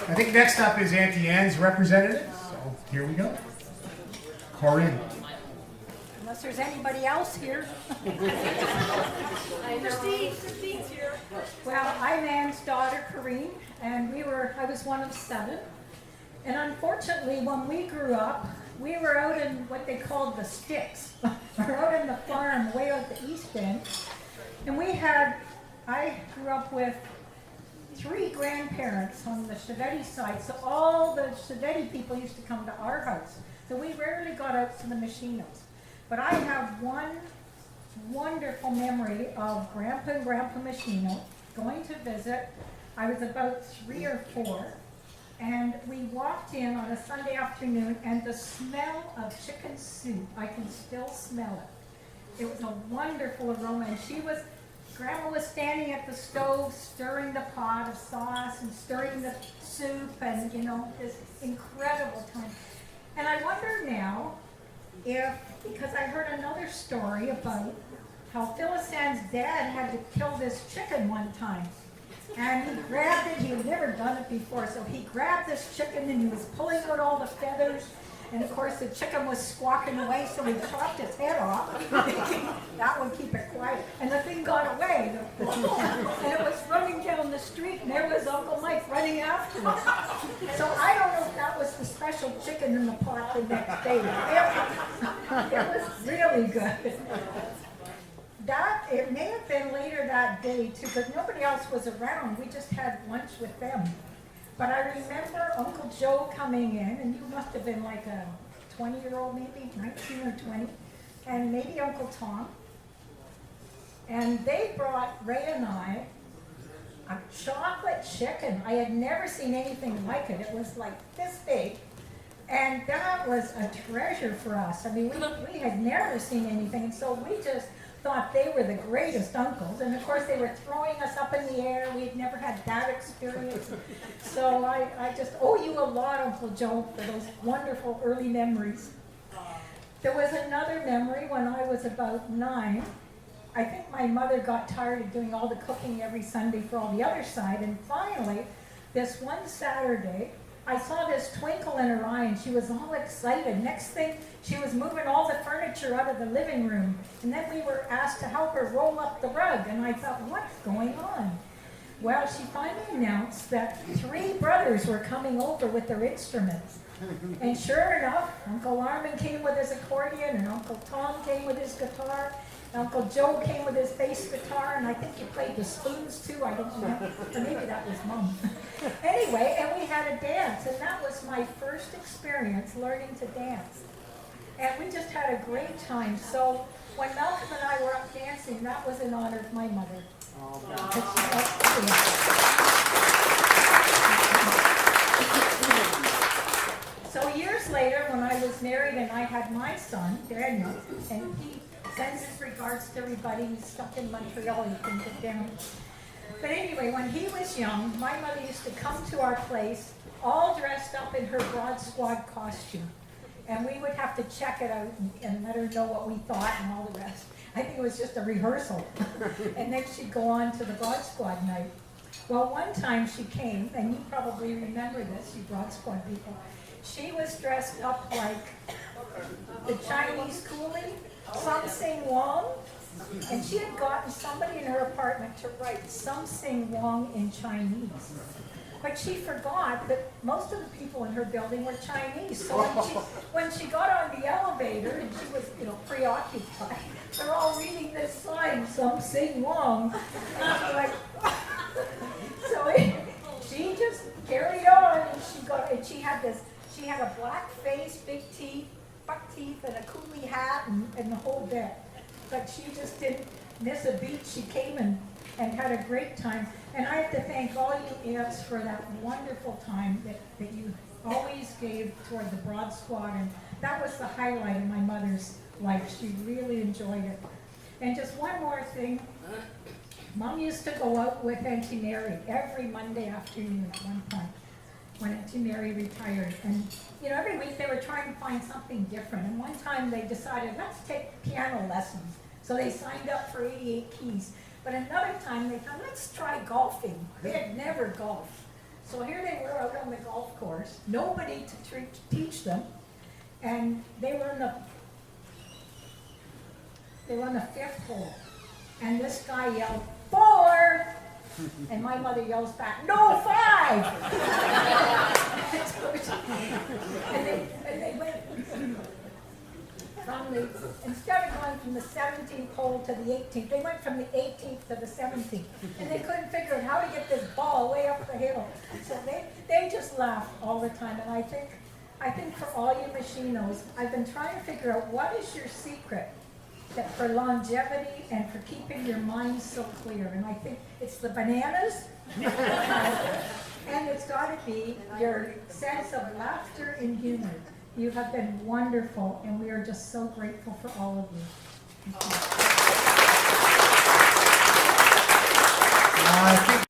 I think next up is Auntie Anne's representative, so here we go. Corinne. Unless there's anybody else here. Christine's here. Well, I'm Anne's daughter, Corinne, and I was one of 7. And unfortunately, when we grew up, we were out in what they called the sticks. We were out in the farm way out the east end. And I grew up with 3 grandparents on the Chevetti side. So all the Chevetti people used to come to our house. So we rarely got out to the Machinos. But I have one wonderful memory of Grandpa and Grandpa Machino going to visit. I was about 3 or 4. And we walked in on a Sunday afternoon, and the smell of chicken soup, I can still smell it. It was a wonderful aroma, and Grandma was standing at the stove stirring the pot of sauce and stirring the soup, and this incredible time. And I wonder now because I heard another story about how Phyllis Ann's dad had to kill this chicken one time. And he grabbed it, he had never done it before, so he grabbed this chicken and he was pulling out all the feathers. And of course the chicken was squawking away, so he chopped its head off. That would keep it quiet. And the thing got away. And it was running down the street, and there was Uncle Mike running after it. So I don't know if that was the special chicken in the pot the next day. It was really good. It may have been later that day too, because nobody else was around. We just had lunch with them. But I remember Uncle Joe coming in, and you must have been like a 20-year-old maybe, 19 or 20, and maybe Uncle Tom. And they brought Ray and I a chocolate chicken. I had never seen anything like it. It was like this big. And that was a treasure for us. I mean, we had never seen anything, and so we just thought they were the greatest uncles. And of course they were throwing us up in the air. We'd never had that experience. So I just owe you a lot, Uncle Joe, for those wonderful early memories. There was another memory when I was about 9. I think my mother got tired of doing all the cooking every Sunday for all the other side, and finally, this one Saturday, I saw this twinkle in her eye, and she was all excited. Next thing, she was moving all the furniture out of the living room. And then we were asked to help her roll up the rug. And I thought, what's going on? Well, she finally announced that 3 brothers were coming over with their instruments. And sure enough, Uncle Armin came with his accordion, and Uncle Tom came with his guitar. Uncle Joe came with his bass guitar, and I think he played the spoons too, I don't know, or maybe that was Mom. Anyway, and we had a dance, and that was my first experience learning to dance. And we just had a great time. So when Malcolm and I were up dancing, that was in honor of my mother. So years later, when I was married and I had my son, Daniel, and he sends his regards to everybody. He's stuck in Montreal, he can get down. But anyway, when he was young, my mother used to come to our place all dressed up in her Broad Squad costume. And we would have to check it out and let her know what we thought and all the rest. I think it was just a rehearsal. And then she'd go on to the Broad Squad night. Well, one time she came, and you probably remember this, you Broad Squad people. She was dressed up like the Chinese coolie, Some Sing Wong, and she had gotten somebody in her apartment to write Some Sing Wong in Chinese. But she forgot that most of the people in her building were Chinese. So when she got on the elevator and she was, preoccupied, they're all reading this sign, Some Sing Wong. And I'm like, so she just carried on, and she had a black face, big teeth, buck teeth, and a coolie hat, and the whole bit. But she just didn't miss a beat. She came and had a great time. And I have to thank all you aunts for that wonderful time that you always gave toward the Broad Squad. And that was the highlight of my mother's life. She really enjoyed it. And just one more thing. Mom used to go out with Auntie Mary every Monday afternoon at one point when Auntie Mary retired. And every week they were trying to find something different. And one time they decided, let's take piano lessons. So they signed up for 88 keys. But another time they thought, let's try golfing. They had never golfed. So here they were out on the golf course, nobody to teach them, and they were in the fifth hole, and this guy yelled, 4, and my mother yells back, no, 5! and they went from instead of going from the 17th hole to the 18th, they went from the 18th to the 17th, and they couldn't figure out how to get this ball way up the hill. So they just laughed all the time, and I think for all you machinos, I've been trying to figure out what is your secret that for longevity and for keeping your mind so clear. And I think it's the bananas, and it's got to be your sense of laughter and humor. You have been wonderful, and we are just so grateful for all of you. I think